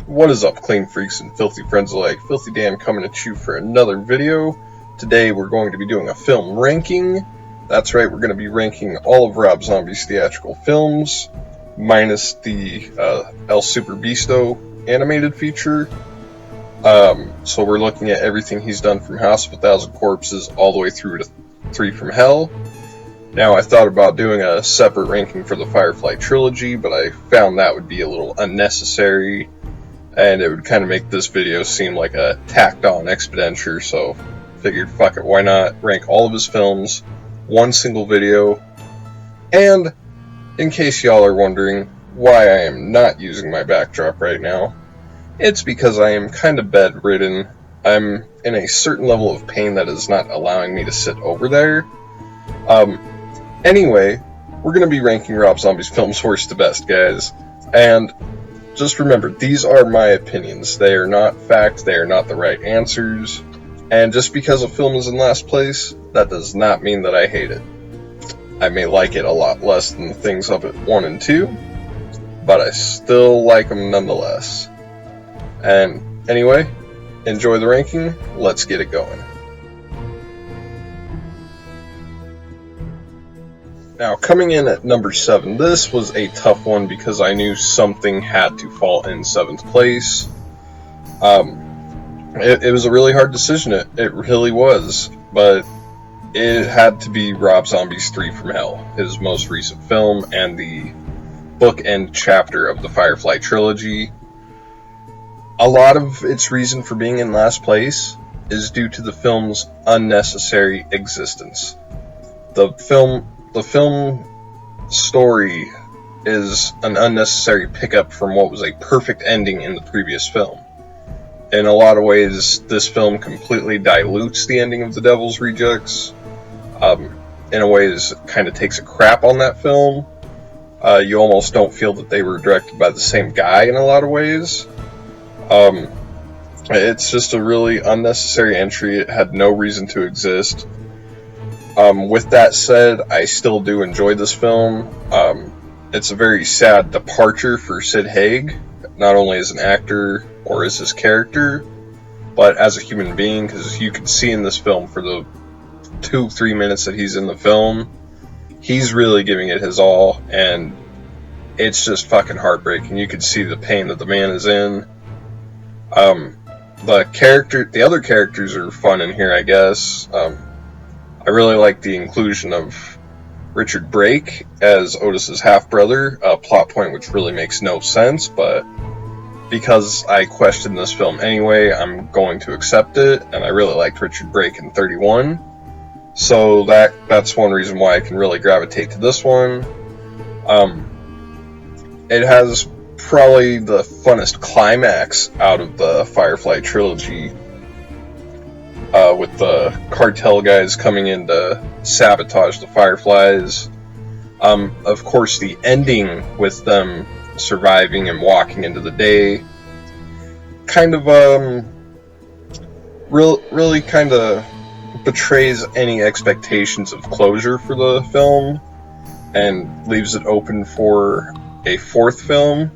What is up, clean freaks and filthy friends alike? Filthy Dan coming at you for another video. Today we're going to be doing a film ranking. That's right, we're going to be ranking all of Rob Zombie's theatrical films, minus the El Super Beasto animated feature. So we're looking at everything he's done from House of a Thousand Corpses all the way through to 3 from Hell. Now, I thought about doing a separate ranking for the Firefly trilogy, but I found that would be a little unnecessary, and it would kind of make this video seem like a tacked-on expenditure, so figured, fuck it, why not rank all of his films, one single video. And, in case y'all are wondering why I am not using my backdrop right now, it's because I am kind of bedridden. I'm in a certain level of pain that is not allowing me to sit over there. Anyway, we're going to be ranking Rob Zombie's films worst to best, guys. And just remember, these are my opinions. They are not fact, they are not the right answers. And just because a film is in last place, that does not mean that I hate it. I may like it a lot less than the things up at 1 and 2, but I still like them nonetheless. And anyway, enjoy the ranking, let's get it going. Now, coming in at number 7, this was a tough one because I knew something had to fall in 7th place. It was a really hard decision, it really was, but it had to be Rob Zombie's 3 from Hell, his most recent film, and the bookend chapter of the Firefly trilogy. A lot of its reason for being in last place is due to the film's unnecessary existence. The film story is an unnecessary pickup from what was a perfect ending in the previous film. In a lot of ways, this film completely dilutes the ending of The Devil's Rejects. In a way, it kind of takes a crap on that film. You almost don't feel that they were directed by the same guy in a lot of ways. It's just a really unnecessary entry. It had no reason to exist. With that said, I still do enjoy this film. It's a very sad departure for Sid Haig, not only as an actor or as his character, but as a human being, because you can see in this film for the 2-3 minutes that he's in the film, he's really giving it his all, and it's just fucking heartbreaking. You can see the pain that the man is in. The other characters are fun in here, I guess. I really like the inclusion of Richard Brake as Otis's half-brother, a plot point which really makes no sense, but because I questioned this film anyway, I'm going to accept it, and I really liked Richard Brake in 31, so that's one reason why I can really gravitate to this one. It has probably the funnest climax out of the Firefly trilogy, with the cartel guys coming in to sabotage the Fireflies. Of course, the ending with them surviving and walking into the day kind of really kind of betrays any expectations of closure for the film and leaves it open for a 4th film,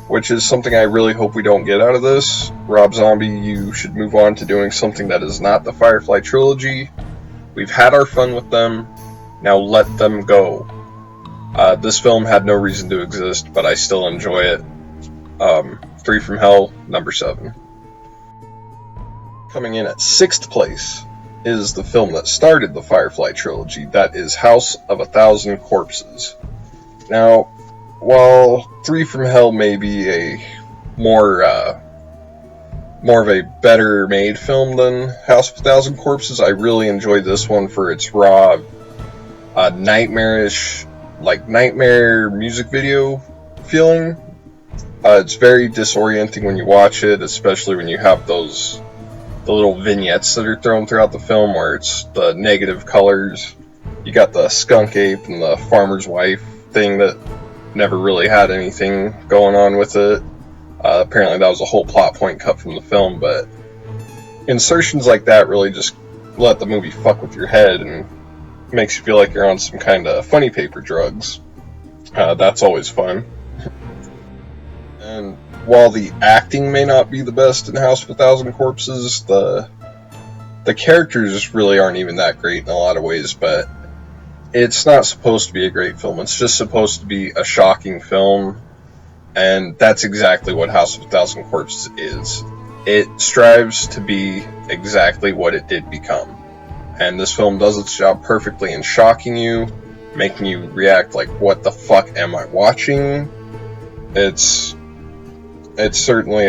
which is something I really hope we don't get out of this. Rob Zombie, you should move on to doing something that is not the Firefly trilogy. We've had our fun with them, now let them go. This film had no reason to exist, but I still enjoy it. 3 from Hell, number 7. Coming in at 6th place is the film that started the Firefly trilogy, that is House of a Thousand Corpses. Now, while 3 from Hell may be a more of a better made film than House of a Thousand Corpses, I really enjoyed this one for its raw, nightmarish, like nightmare music video feeling. It's very disorienting when you watch it, especially when you have the little vignettes that are thrown throughout the film where it's the negative colors. You got the skunk ape and the farmer's wife thing that never really had anything going on with it. Apparently that was a whole plot point cut from the film, but insertions like that really just let the movie fuck with your head and makes you feel like you're on some kind of funny paper drugs. That's always fun. And while the acting may not be the best in House of a Thousand Corpses, the characters really aren't even that great in a lot of ways, but it's not supposed to be a great film. It's just supposed to be a shocking film, and that's exactly what House of a Thousand Corpses is. It strives to be exactly what it did become. And this film does its job perfectly in shocking you, making you react like, what the fuck am I watching? It's certainly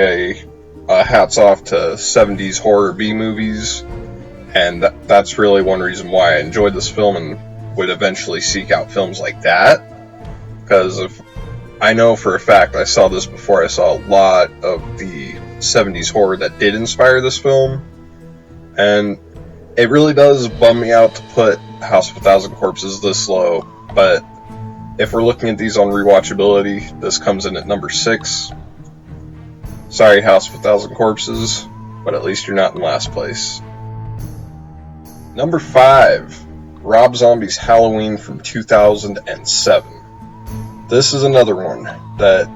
a hats off to 70s horror B-movies, and that's really one reason why I enjoyed this film and would eventually seek out films like that. Because I know for a fact I saw this before I saw a lot of the 70s horror that did inspire this film, and it really does bum me out to put House of a Thousand Corpses this low, but if we're looking at these on rewatchability, this comes in at number 6. Sorry, House of a Thousand Corpses, but at least you're not in last place. Number 5, Rob Zombie's Halloween from 2007. This is another one that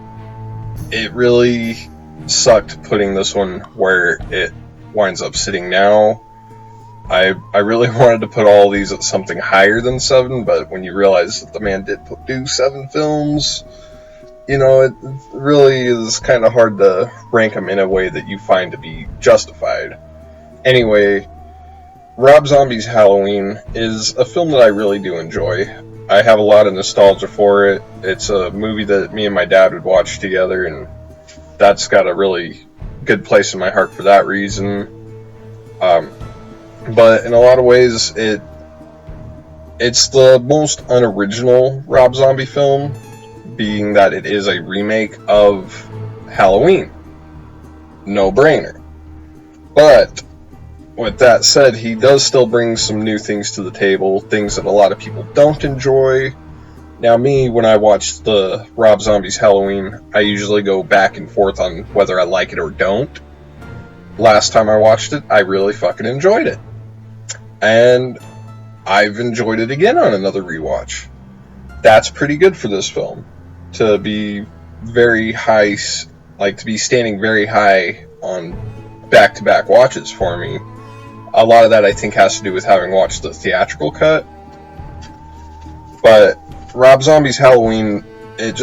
it really sucked putting this one where it winds up sitting now. I really wanted to put all these at something higher than 7, but when you realize that the man did do 7 films, you know, it really is kind of hard to rank them in a way that you find to be justified. Anyway, Rob Zombie's Halloween is a film that I really do enjoy. I have a lot of nostalgia for it. It's a movie that me and my dad would watch together, and that's got a really good place in my heart for that reason. But in a lot of ways, it's the most unoriginal Rob Zombie film, being that it is a remake of Halloween. No brainer. But with that said, he does still bring some new things to the table, things that a lot of people don't enjoy. Now me, when I watch the Rob Zombie's Halloween, I usually go back and forth on whether I like it or don't. Last time I watched it, I really fucking enjoyed it. And I've enjoyed it again on another rewatch. That's pretty good for this film. To be very high, like to be standing very high on back-to-back watches for me. A lot of that I think has to do with having watched the theatrical cut. But Rob Zombie's Halloween, in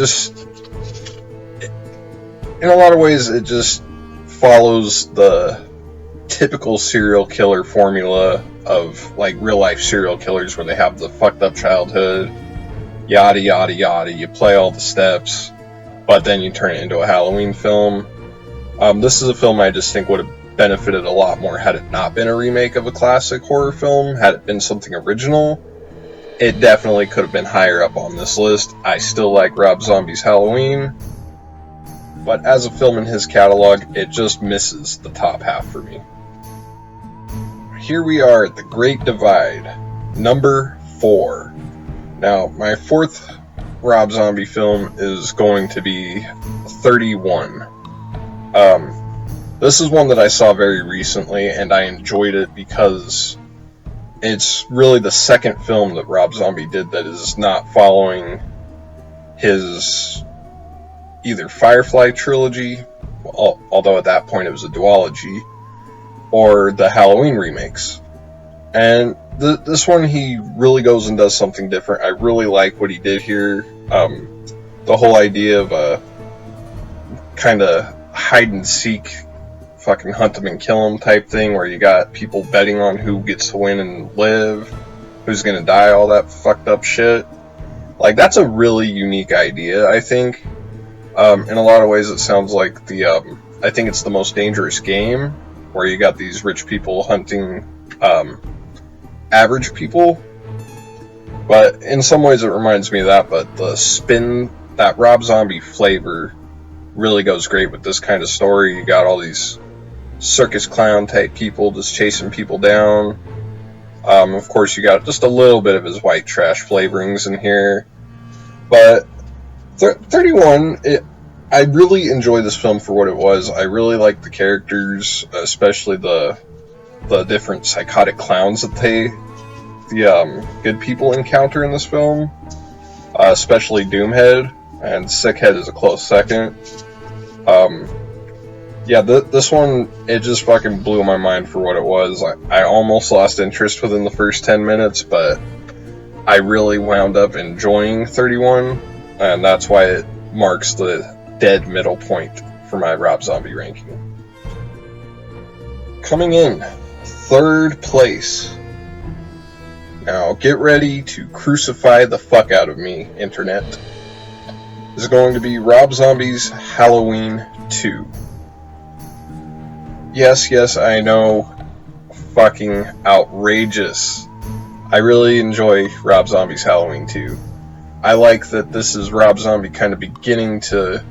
a lot of ways, it just follows the typical serial killer formula of like real life serial killers, where they have the fucked up childhood, yada yada yada, you play all the steps, but then you turn it into a Halloween film. This is a film I just think would have benefited a lot more had it not been a remake of a classic horror film. Had it been something original, it definitely could have been higher up on this list. I still like Rob Zombie's Halloween, but as a film in his catalog, it just misses the top half for me. Here we are at the Great Divide, number 4. Now, my 4th Rob Zombie film is going to be 31. This is one that I saw very recently, and I enjoyed it because it's really the second film that Rob Zombie did that is not following his either Firefly trilogy, although at that point it was a duology, or the Halloween remakes. And this one, he really goes and does something different. I really like what he did here. The whole idea of a kind of hide and seek, fucking hunt them and kill them type thing, where you got people betting on who gets to win and live, who's gonna die, all that fucked up shit. Like, that's a really unique idea, I think. In a lot of ways, it sounds like I think it's the Most Dangerous Game, where you got these rich people hunting average people. But in some ways, it reminds me of that. But the spin, that Rob Zombie flavor, really goes great with this kind of story. You got all these circus clown type people just chasing people down. Of course, you got just a little bit of his white trash flavorings in here. But 31, I really enjoy this film for what it was. I really like the characters, especially the different psychotic clowns that the good people encounter in this film, especially Doomhead, and Sickhead is a close second. Yeah, this one, it just fucking blew my mind for what it was. I almost lost interest within the first 10 minutes, but I really wound up enjoying 31, and that's why it marks the dead middle point for my Rob Zombie ranking. Coming in, third place. Now, get ready to crucify the fuck out of me, Internet. This is going to be Rob Zombie's Halloween 2. Yes, I know. Fucking outrageous. I really enjoy Rob Zombie's Halloween 2. I like that this is Rob Zombie kind of beginning to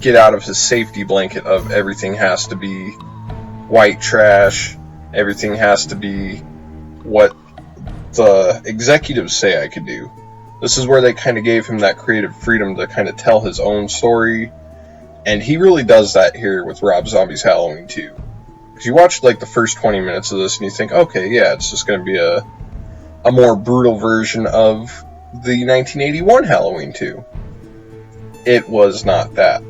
get out of his safety blanket of everything has to be white trash, everything has to be what the executives say I could do. This is where they kind of gave him that creative freedom to kind of tell his own story, and he really does that here with Rob Zombie's Halloween 2. Because you watch like the first 20 minutes of this and you think, okay, yeah, it's just going to be a more brutal version of the 1981 Halloween 2. It was not that.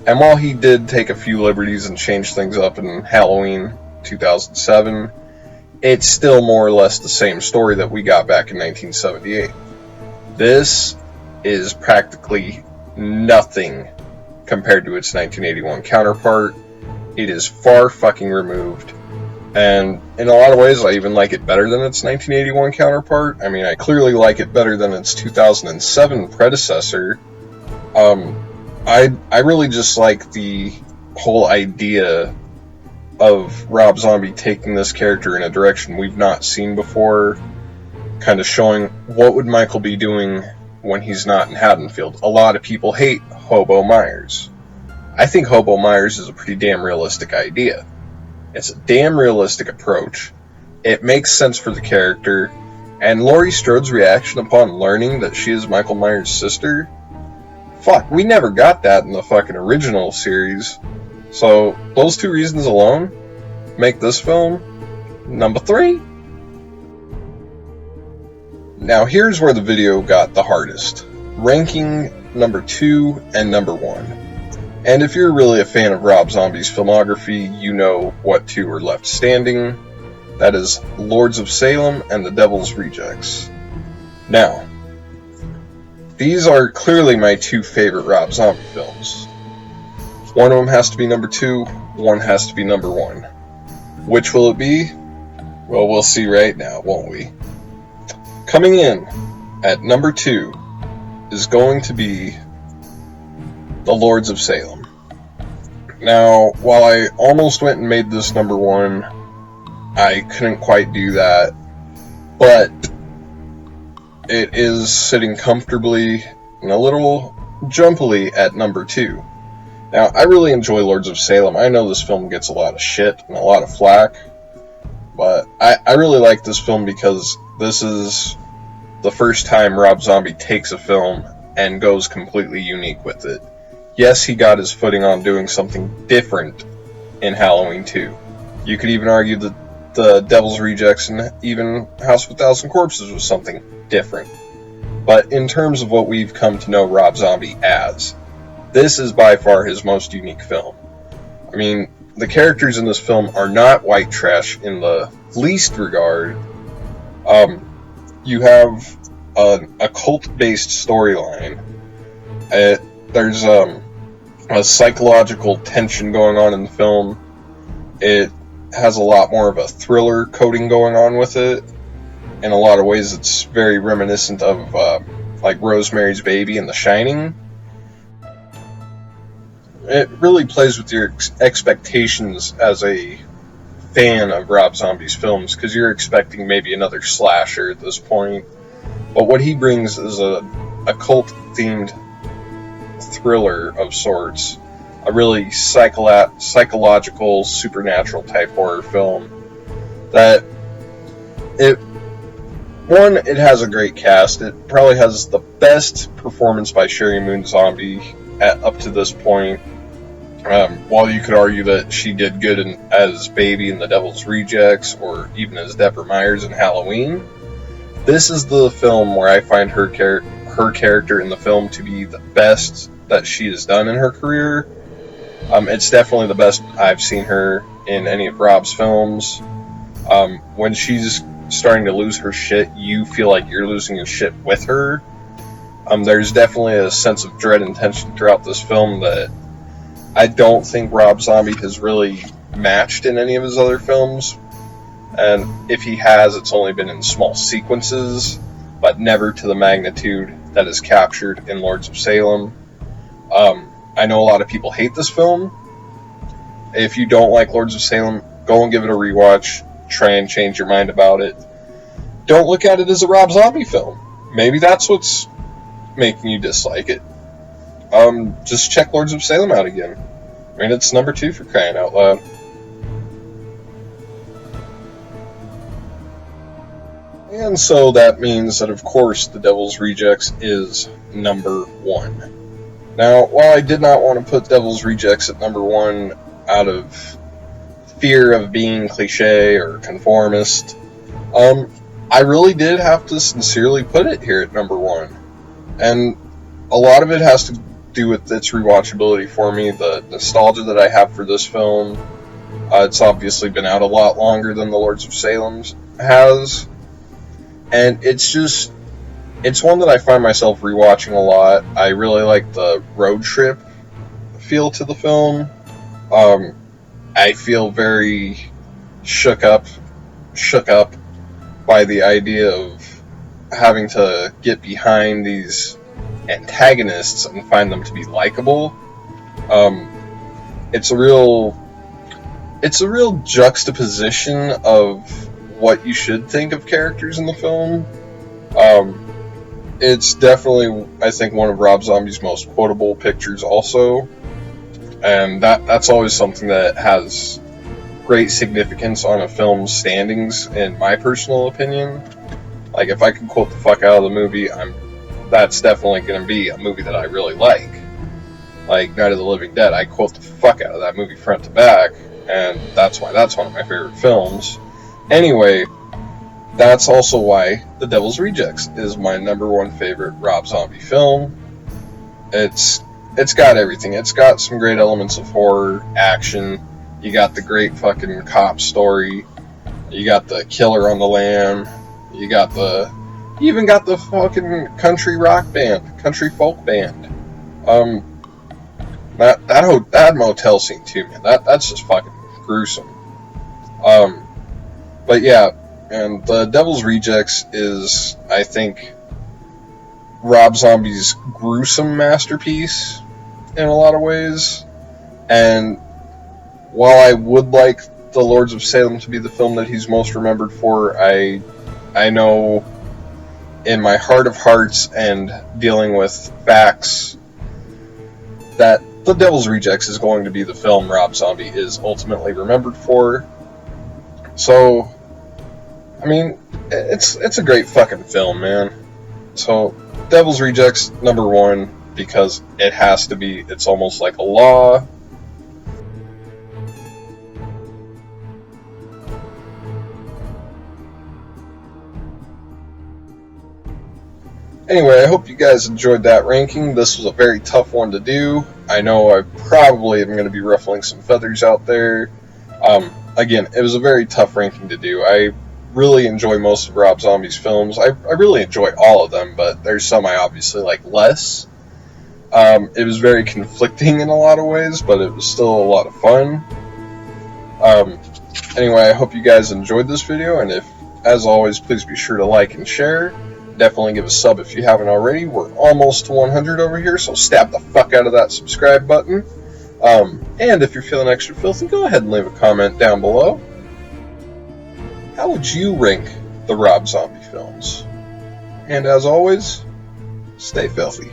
And while he did take a few liberties and change things up in Halloween 2007, it's still more or less the same story that we got back in 1978. This is practically nothing compared to its 1981 counterpart. It is far fucking removed. And in a lot of ways, I even like it better than its 1981 counterpart. I mean, I clearly like it better than its 2007 predecessor. I really just like the whole idea of Rob Zombie taking this character in a direction we've not seen before, kind of showing what would Michael be doing when he's not in Haddonfield. A lot of people hate Hobo Myers. I think Hobo Myers is a pretty damn realistic idea. It's a damn realistic approach. It makes sense for the character, and Laurie Strode's reaction upon learning that she is Michael Myers' sister, fuck, we never got that in the fucking original series. So, those two reasons alone make this film number 3. Now, here's where the video got the hardest. Ranking number 2 and number 1. And if you're really a fan of Rob Zombie's filmography, you know what two are left standing. That is Lords of Salem and The Devil's Rejects. Now, these are clearly my two favorite Rob Zombie films. One of them has to be number 2, one has to be number 1. Which will it be? Well, we'll see right now, won't we? Coming in at number 2 is going to be The Lords of Salem. Now, while I almost went and made this number 1, I couldn't quite do that, but it is sitting comfortably and a little jumpily at number 2. Now, I really enjoy Lords of Salem. I know this film gets a lot of shit and a lot of flack, but I really like this film because this is the first time Rob Zombie takes a film and goes completely unique with it. Yes, he got his footing on doing something different in Halloween 2. You could even argue that The Devil's Rejects and even House of a Thousand Corpses was something different. But in terms of what we've come to know Rob Zombie as, this is by far his most unique film. I mean, the characters in this film are not white trash in the least regard. You have a cult-based storyline. There's a psychological tension going on in the film. It has a lot more of a thriller coding going on with it. In a lot of ways, it's very reminiscent of like Rosemary's Baby and The Shining. It really plays with your expectations as a fan of Rob Zombie's films, because you're expecting maybe another slasher at this point. But what he brings is a cult-themed thriller of sorts. A really psychological, supernatural type horror film. That it has a great cast. It probably has the best performance by Sherry Moon Zombie up to this point. While you could argue that she did good as Baby in The Devil's Rejects, or even as Deborah Myers in Halloween, this is the film where I find her character in the film to be the best that she has done in her career, It's definitely the best I've seen her in any of Rob's films. When she's starting to lose her shit, you feel like you're losing your shit with her. There's definitely a sense of dread and tension throughout this film that I don't think Rob Zombie has really matched in any of his other films. And if he has, it's only been in small sequences, but never to the magnitude that is captured in Lords of Salem. I know a lot of people hate this film. If you don't like Lords of Salem, go and give it a rewatch. Try and change your mind about it. Don't look at it as a Rob Zombie film. Maybe that's what's making you dislike it. Just check Lords of Salem out again. I mean, it's number 2 for crying out loud. And so that means that, of course, The Devil's Rejects is number 1. Now, while I did not want to put Devil's Rejects at number 1 out of fear of being cliche or conformist, I really did have to sincerely put it here at number 1. And a lot of it has to do with its rewatchability for me, the nostalgia that I have for this film. It's obviously been out a lot longer than The Lords of Salem has. And it's one that I find myself rewatching a lot. I really like the road trip feel to the film. I feel very shook up by the idea of having to get behind these antagonists and find them to be likable. It's a real juxtaposition of what you should think of characters in the film. It's definitely, I think, one of Rob Zombie's most quotable pictures also. And that's always something that has great significance on a film's standings, in my personal opinion. Like, if I could quote the fuck out of the movie, that's definitely going to be a movie that I really like. Like Night of the Living Dead, I quote the fuck out of that movie front to back, and that's why that's one of my favorite films. Anyway, that's also why The Devil's Rejects is my number 1 favorite Rob Zombie film. It's got everything. It's got some great elements of horror, action. You got the great fucking cop story. You got the killer on the lam. You even got the fucking country rock band, country folk band. That motel scene too, man. That's just fucking gruesome. But yeah, and The Devil's Rejects is, I think, Rob Zombie's gruesome masterpiece in a lot of ways. And while I would like The Lords of Salem to be the film that he's most remembered for, I know in my heart of hearts and dealing with facts that The Devil's Rejects is going to be the film Rob Zombie is ultimately remembered for. So, I mean, it's a great fucking film, man. So, Devil's Rejects, number 1, because it has to be. It's almost like a law. Anyway, I hope you guys enjoyed that ranking. This was a very tough one to do. I know I probably am going to be ruffling some feathers out there. Again, it was a very tough ranking to do. I really enjoy most of Rob Zombie's films. I really enjoy all of them, but there's some I obviously like less. It was very conflicting in a lot of ways, but it was still a lot of fun. Anyway, I hope you guys enjoyed this video, and if, as always, please be sure to like and share. Definitely give a sub if you haven't already. We're almost to 100 over here, so stab the fuck out of that subscribe button. And if you're feeling extra filthy, go ahead and leave a comment down below. How would you rank the Rob Zombie films? And as always, stay filthy.